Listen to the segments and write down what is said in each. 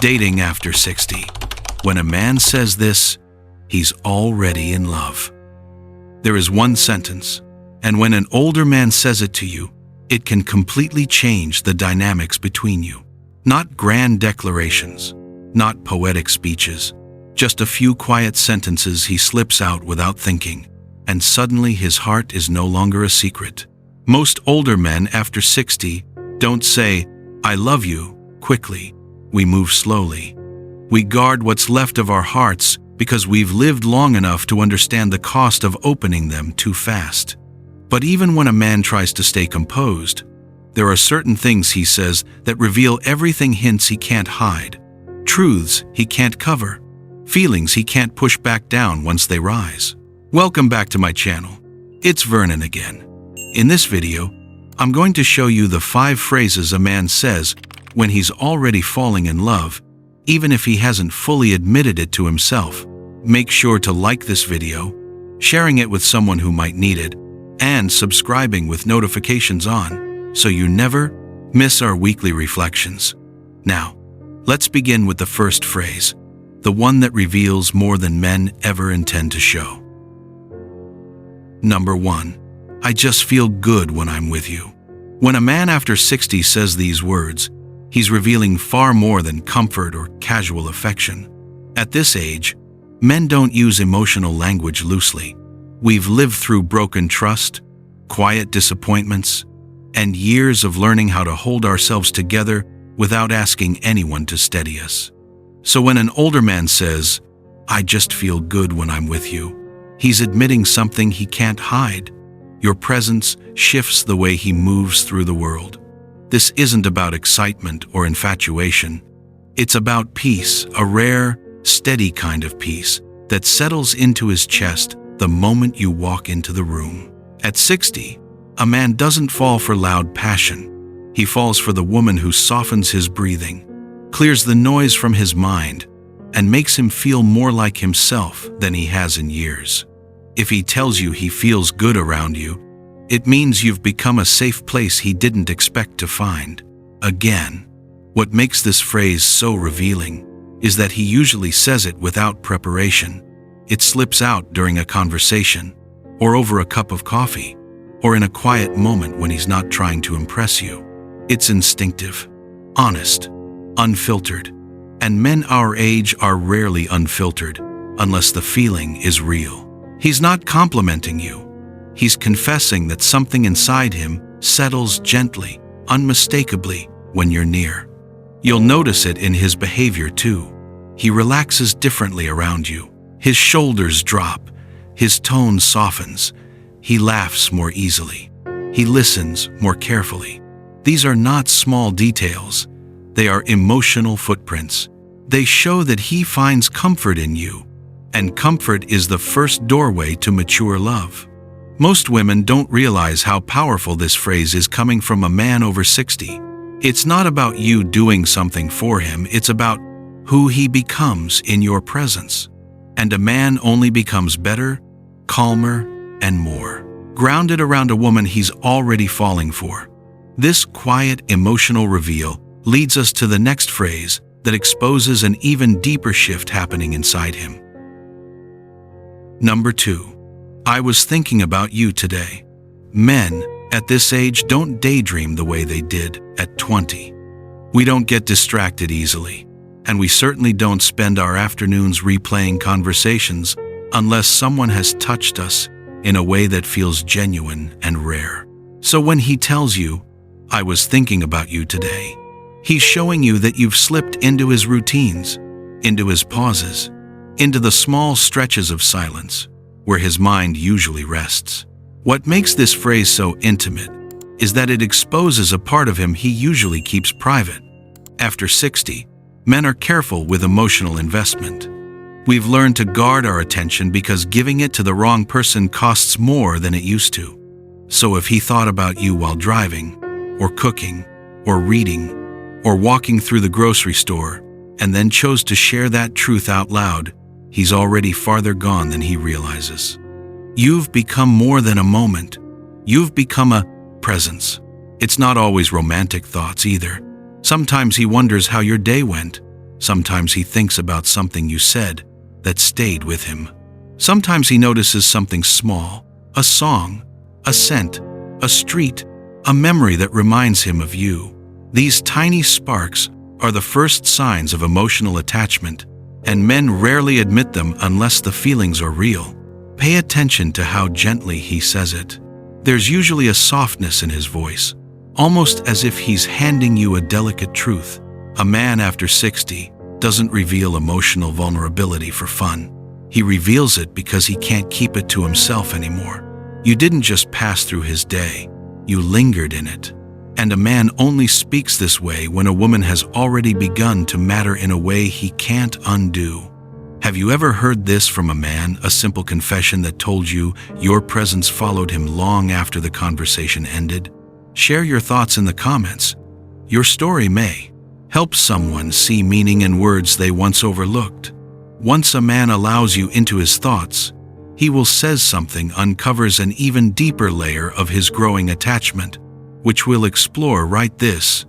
Dating after 60. When a man says this, he's already in love. There is one sentence, and when an older man says it to you, it can completely change the dynamics between you. Not grand declarations, not poetic speeches, just a few quiet sentences he slips out without thinking, and suddenly his heart is no longer a secret. Most older men after 60 don't say, "I love you," quickly. We move slowly. We guard what's left of our hearts because we've lived long enough to understand the cost of opening them too fast. But even when a man tries to stay composed, there are certain things he says that reveal everything, hints he can't hide, truths he can't cover, feelings he can't push back down once they rise. Welcome back to my channel. It's Vernon again. In this video, I'm going to show you the 5 phrases a man says when he's already falling in love, even if he hasn't fully admitted it to himself. Make sure to like this video, sharing it with someone who might need it, and subscribing with notifications on, so you never miss our weekly reflections. Now, let's begin with the first phrase, the one that reveals more than men ever intend to show. Number 1. I just feel good when I'm with you. When a man after 60 says these words, he's revealing far more than comfort or casual affection. At this age, men don't use emotional language loosely. We've lived through broken trust, quiet disappointments, and years of learning how to hold ourselves together without asking anyone to steady us. So when an older man says, "I just feel good when I'm with you," he's admitting something he can't hide. Your presence shifts the way he moves through the world. This isn't about excitement or infatuation. It's about peace, a rare, steady kind of peace that settles into his chest the moment you walk into the room. At 60, a man doesn't fall for loud passion. He falls for the woman who softens his breathing, clears the noise from his mind, and makes him feel more like himself than he has in years. If he tells you he feels good around you, it means you've become a safe place he didn't expect to find. Again, what makes this phrase so revealing is that he usually says it without preparation. It slips out during a conversation, or over a cup of coffee, or in a quiet moment when he's not trying to impress you. It's instinctive, honest, unfiltered, and men our age are rarely unfiltered unless the feeling is real. He's not complimenting you. He's confessing that something inside him settles gently, unmistakably, when you're near. You'll notice it in his behavior too. He relaxes differently around you. His shoulders drop, his tone softens, he laughs more easily, he listens more carefully. These are not small details, they are emotional footprints. They show that he finds comfort in you, and comfort is the first doorway to mature love. Most women don't realize how powerful this phrase is coming from a man over 60. It's not about you doing something for him, it's about who he becomes in your presence. And a man only becomes better, calmer, and more grounded around a woman he's already falling for. This quiet emotional reveal leads us to the next phrase that exposes an even deeper shift happening inside him. Number 2. I was thinking about you today. Men at this age don't daydream the way they did at 20. We don't get distracted easily, and we certainly don't spend our afternoons replaying conversations unless someone has touched us in a way that feels genuine and rare. So when he tells you, "I was thinking about you today," he's showing you that you've slipped into his routines, into his pauses, into the small stretches of silence where his mind usually rests. What makes this phrase so intimate is that it exposes a part of him he usually keeps private. After 60, men are careful with emotional investment. We've learned to guard our attention because giving it to the wrong person costs more than it used to. So if he thought about you while driving, or cooking, or reading, or walking through the grocery store, and then chose to share that truth out loud, he's already farther gone than he realizes. You've become more than a moment. You've become a presence. It's not always romantic thoughts either. Sometimes he wonders how your day went, Sometimes he thinks about something you said that stayed with him. Sometimes he notices something small, a song, a scent, a street, a memory that reminds him of you. These tiny sparks are the first signs of emotional attachment, and men rarely admit them unless the feelings are real. Pay attention to how gently he says it. There's usually a softness in his voice, almost as if he's handing you a delicate truth. A man after 60 doesn't reveal emotional vulnerability for fun. He reveals it because he can't keep it to himself anymore. You didn't just pass through his day, you lingered in it. And a man only speaks this way when a woman has already begun to matter in a way he can't undo. Have you ever heard this from a man, a simple confession that told you your presence followed him long after the conversation ended? Share your thoughts in the comments. Your story may help someone see meaning in words they once overlooked. Once a man allows you into his thoughts, he will say something uncovers an even deeper layer of his growing attachment, which we'll explore right this.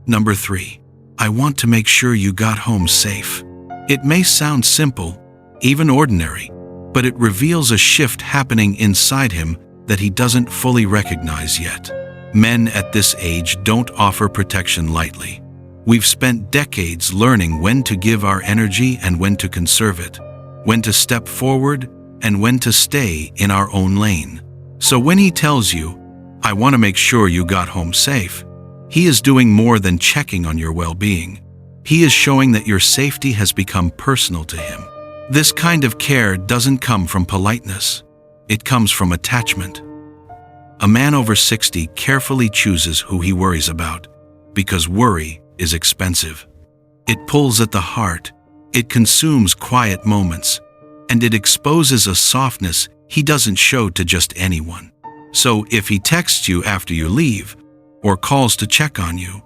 Number 3. I want to make sure you got home safe. It may sound simple, even ordinary, but it reveals a shift happening inside him that he doesn't fully recognize yet. Men at this age don't offer protection lightly. We've spent decades learning when to give our energy and when to conserve it, when to step forward and when to stay in our own lane. So when he tells you, I want to make sure you got home safe, he is doing more than checking on your well-being. He is showing that your safety has become personal to him. This kind of care doesn't come from politeness. It comes from attachment. A man over 60 carefully chooses who he worries about, because worry is expensive. It pulls at the heart, it consumes quiet moments, and it exposes a softness he doesn't show to just anyone. So if he texts you after you leave, or calls to check on you,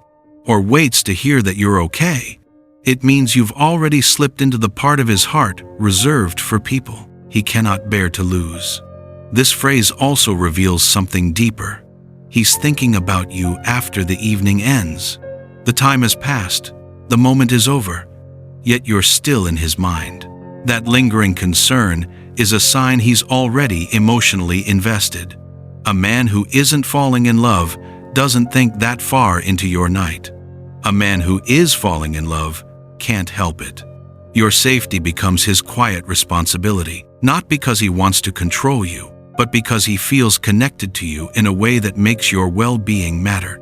or waits to hear that you're okay, it means you've already slipped into the part of his heart reserved for people he cannot bear to lose. This phrase also reveals something deeper. He's thinking about you after the evening ends. The time has passed, the moment is over, yet you're still in his mind. That lingering concern is a sign he's already emotionally invested. A man who isn't falling in love doesn't think that far into your night. A man who is falling in love can't help it. Your safety becomes his quiet responsibility, not because he wants to control you, but because he feels connected to you in a way that makes your well-being matter.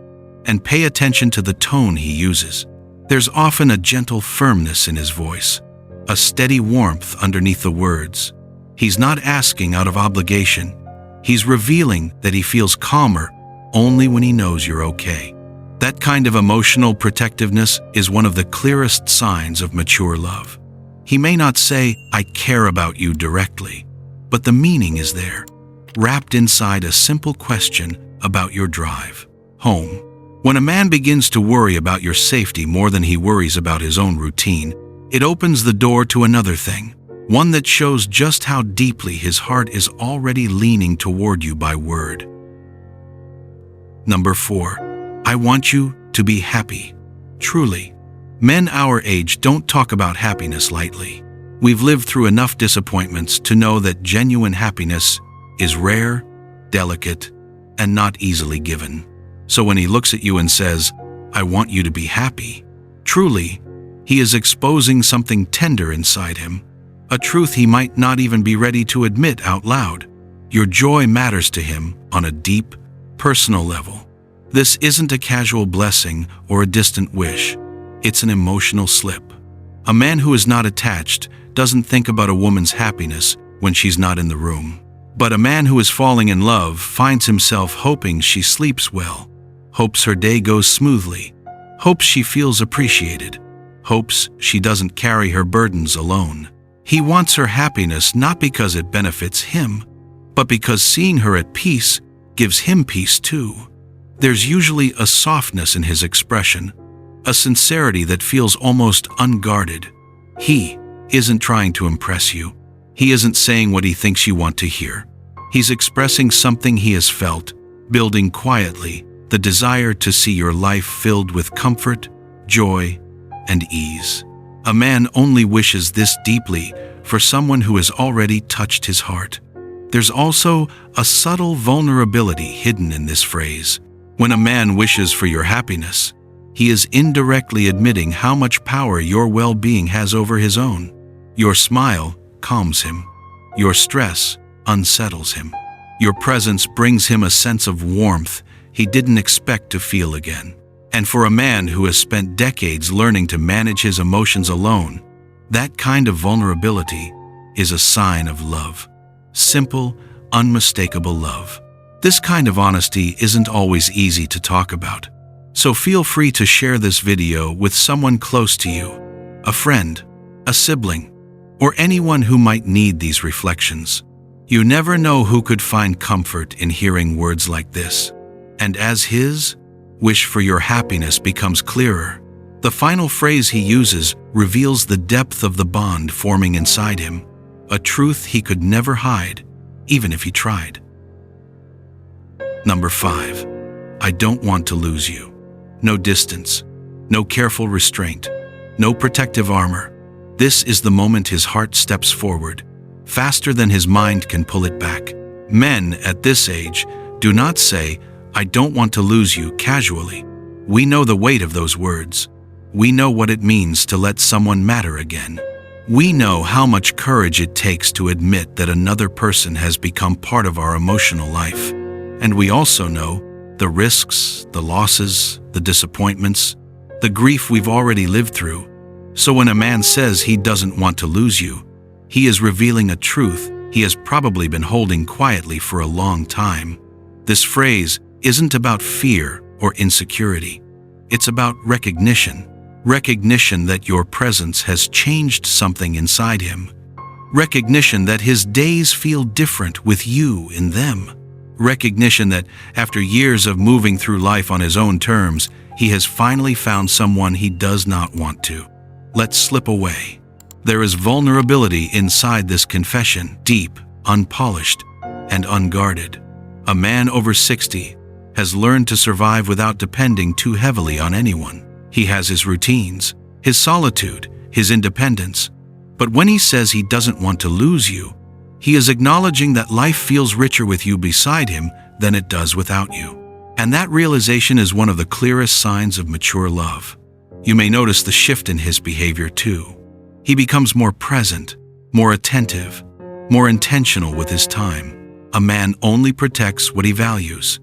And pay attention to the tone he uses. There's often a gentle firmness in his voice, a steady warmth underneath the words. He's not asking out of obligation. He's revealing that he feels calmer only when he knows you're okay. That kind of emotional protectiveness is one of the clearest signs of mature love. He may not say, I care about you directly, but the meaning is there, wrapped inside a simple question about your drive home. When a man begins to worry about your safety more than he worries about his own routine, it opens the door to another thing, one that shows just how deeply his heart is already leaning toward you by word. Number 4. I want you to be happy. Truly, men our age don't talk about happiness lightly. We've lived through enough disappointments to know that genuine happiness is rare, delicate, and not easily given. So when he looks at you and says, I want you to be happy, truly, he is exposing something tender inside him, a truth he might not even be ready to admit out loud. Your joy matters to him on a deep, personal level. This isn't a casual blessing or a distant wish. It's an emotional slip. A man who is not attached doesn't think about a woman's happiness when she's not in the room. But a man who is falling in love finds himself hoping she sleeps well, hopes her day goes smoothly, hopes she feels appreciated, hopes she doesn't carry her burdens alone. He wants her happiness not because it benefits him, but because seeing her at peace gives him peace too. There's usually a softness in his expression, a sincerity that feels almost unguarded. He isn't trying to impress you. He isn't saying what he thinks you want to hear. He's expressing something he has felt, building quietly, the desire to see your life filled with comfort, joy, and ease. A man only wishes this deeply for someone who has already touched his heart. There's also a subtle vulnerability hidden in this phrase. When a man wishes for your happiness, he is indirectly admitting how much power your well-being has over his own. Your smile calms him. Your stress unsettles him. Your presence brings him a sense of warmth he didn't expect to feel again. And for a man who has spent decades learning to manage his emotions alone, that kind of vulnerability is a sign of love. Simple, unmistakable love. This kind of honesty isn't always easy to talk about. So feel free to share this video with someone close to you, a friend, a sibling, or anyone who might need these reflections. You never know who could find comfort in hearing words like this. And as his wish for your happiness becomes clearer, the final phrase he uses reveals the depth of the bond forming inside him, a truth he could never hide, even if he tried. Number 5. I don't want to lose you. No distance, no careful restraint, no protective armor. This is the moment his heart steps forward, faster than his mind can pull it back. Men at this age do not say, "I don't want to lose you," casually. We know the weight of those words. We know what it means to let someone matter again. We know how much courage it takes to admit that another person has become part of our emotional life. And we also know the risks, the losses, the disappointments, the grief we've already lived through. So when a man says he doesn't want to lose you, he is revealing a truth he has probably been holding quietly for a long time. This phrase isn't about fear or insecurity. It's about recognition. Recognition that your presence has changed something inside him. Recognition that his days feel different with you in them. Recognition that after years of moving through life on his own terms, he has finally found someone he does not want to let slip away. There is vulnerability inside this confession, deep, unpolished, and unguarded. A man over 60 has learned to survive without depending too heavily on anyone. He has his routines, his solitude, his independence. But when he says he doesn't want to lose you, he is acknowledging that life feels richer with you beside him than it does without you. And that realization is one of the clearest signs of mature love. You may notice the shift in his behavior too. He becomes more present, more attentive, more intentional with his time. A man only protects what he values,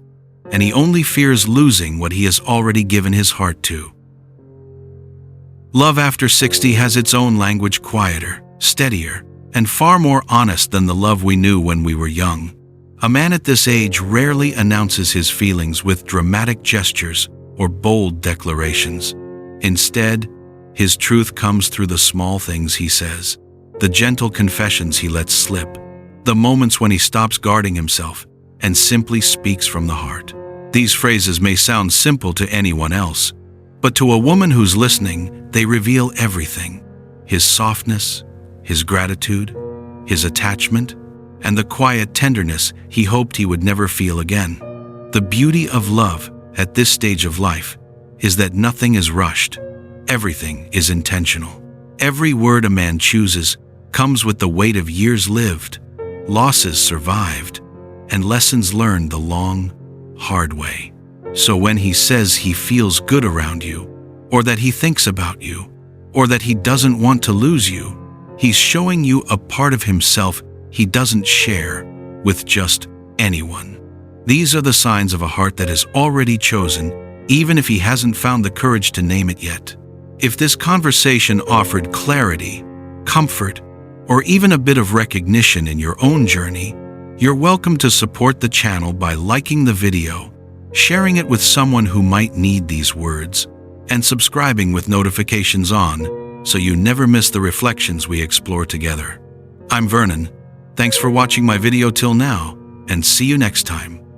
and he only fears losing what he has already given his heart to. Love after 60 has its own language, quieter, steadier, and far more honest than the love we knew when we were young. A man at this age rarely announces his feelings with dramatic gestures or bold declarations. Instead, his truth comes through the small things he says, the gentle confessions he lets slip, the moments when he stops guarding himself and simply speaks from the heart. These phrases may sound simple to anyone else, but to a woman who's listening, they reveal everything: his softness, his gratitude, his attachment, and the quiet tenderness he hoped he would never feel again. The beauty of love at this stage of life is that nothing is rushed. Everything is intentional. Every word a man chooses comes with the weight of years lived, losses survived, and lessons learned the long, hard way. So when he says he feels good around you, or that he thinks about you, or that he doesn't want to lose you, he's showing you a part of himself he doesn't share with just anyone. These are the signs of a heart that has already chosen, even if he hasn't found the courage to name it yet. If this conversation offered clarity, comfort, or even a bit of recognition in your own journey, you're welcome to support the channel by liking the video, sharing it with someone who might need these words, and subscribing with notifications on so you never miss the reflections we explore together. I'm Vernon. Thanks for watching my video till now, and see you next time.